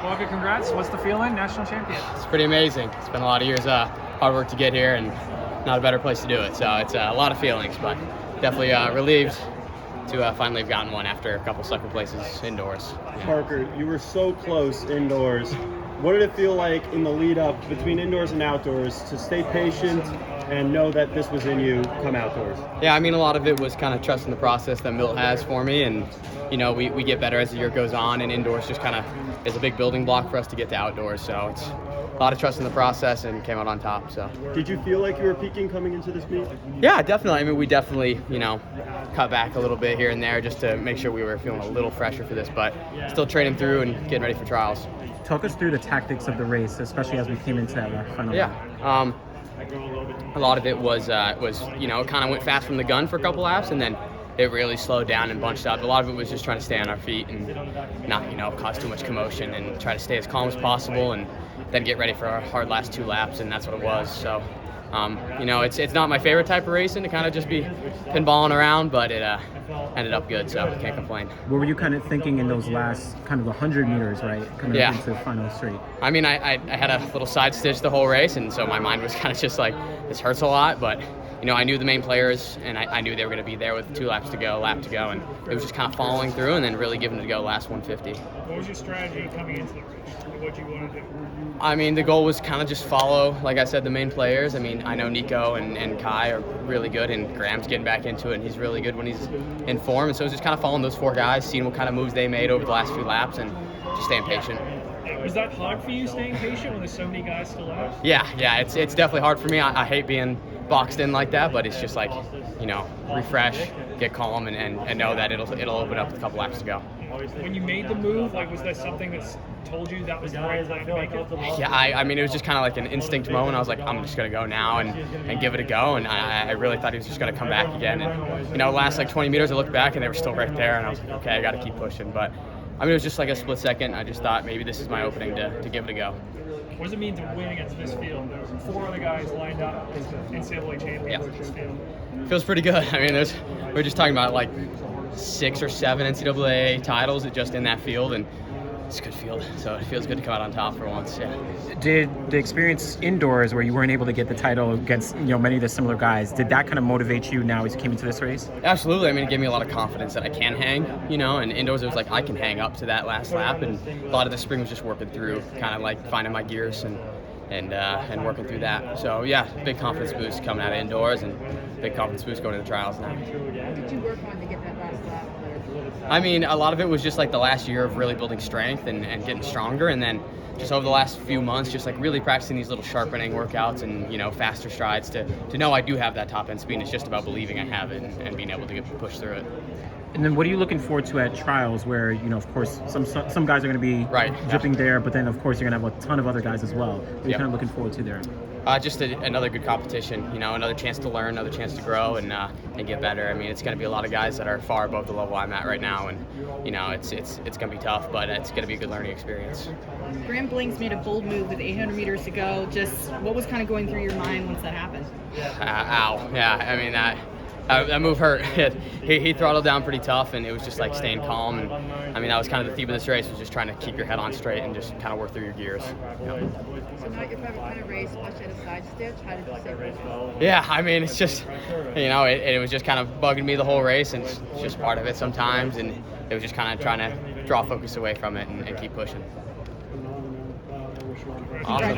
Wolfe, congrats. What's the feeling? National champion. It's pretty amazing. It's been a lot of years hard work to get here, and not a better place to do it. So it's a lot of feelings, but definitely relieved to finally have gotten one after a couple second places indoors. Yeah. Parker, you were so close indoors. What did it feel like in the lead up between indoors and outdoors to stay patient and know that this was in you come outdoors? Yeah, I mean, a lot of it was kind of trusting the process that Milt has for me, and we get better as the year goes on, and indoors just kind of is a big building block for us to get to outdoors. So it's a lot of trust in the process, and came out on top. So did you feel like you were peaking coming into this meet? Yeah, definitely. I mean, we definitely cut back a little bit here and there just to make sure we were feeling a little fresher for this, but still training through and getting ready for trials. Talk us through the tactics of the race, especially as we came into that final. Yeah. A lot of it was it kind of went fast from the gun for a couple laps, and then it really slowed down and bunched up. A lot of it was just trying to stay on our feet and not cause too much commotion, and try to stay as calm as possible, and then get ready for our hard last 2 laps, and that's what it was. So it's not my favorite type of racing to kind of just be pinballing around, but it ended up good, so can't complain. What were you kind of thinking in those last kind of 100 meters, right? Coming up into the final straight. I mean, I had a little side stitch the whole race, and so my mind was kind of just like, this hurts a lot, but I knew the main players, and I knew they were going to be there with 2 laps to go, lap to go, and it was just kind of following through and then really giving it a go last 150. What was your strategy coming into the race? What you want to do? I mean, the goal was kind of just follow, like I said, the main players. I mean, I know Nico and Kai are really good, and Graham's getting back into it, and he's really good when he's in form. And so it's just kind of following those 4 guys, seeing what kind of moves they made over the last few laps, and just staying patient. Was that hard for you, staying patient when there's so many guys still out? Yeah, it's definitely hard for me. I hate being boxed in like that, but it's just like, refresh, get calm, and know that it'll open up with a couple laps to go. When you made the move, was there something that told you that was the right time to make it? Yeah, I mean, it was just kind of like an instinct moment. I was like, I'm just going to go now and give it a go, and I really thought he was just going to come back again. And, last 20 meters, I looked back, and they were still right there, and I was like, okay, I got to keep pushing. But, I mean, it was just like a split second. I just thought maybe this is my opening to give it a go. What does it mean to win against this field? There were 4 other guys lined up as the NCAA champions of this field. Feels pretty good. I mean, we're just talking about 6 or 7 NCAA titles just in that field, and it's a good field, so it feels good to come out on top for once. Yeah. Did the experience indoors where you weren't able to get the title against many of the similar guys, did that kind of motivate you now as you came into this race? Absolutely. I mean, it gave me a lot of confidence that I can hang, and indoors it was like I can hang up to that last lap, and a lot of the spring was just working through, kind of finding my gears and working through that. So yeah, big confidence boost coming out of indoors, and big confidence boost going to the trials now. What did you work on to get that last lap? I mean, a lot of it was just the last year of really building strength and getting stronger, and then just over the last few months, just really practicing these little sharpening workouts and faster strides to know I do have that top end speed. It's just about believing I have it and being able to push through it. And then what are you looking forward to at trials where, of course, some guys are going to be dripping there, but then, of course, you're going to have a ton of other guys as well. What are you kind of looking forward to there? Just another good competition, another chance to learn, another chance to grow and get better. I mean, it's going to be a lot of guys that are far above the level I'm at right now, and, it's going to be tough, but it's going to be a good learning experience. Graham Blanks made a bold move with 800 meters to go. Just what was kind of going through your mind once that happened? Ow. Yeah, I mean, that move hurt. he throttled down pretty tough, and it was just staying calm. And I mean, that was kind of the theme of this race, was just trying to keep your head on straight and just kind of work through your gears. So not your favorite kind of race, much at a side stitch. How did you say that? Yeah, I mean, it's just, it was just kind of bugging me the whole race, and it's just part of it sometimes. And it was just kind of trying to draw focus away from it and keep pushing. Awesome.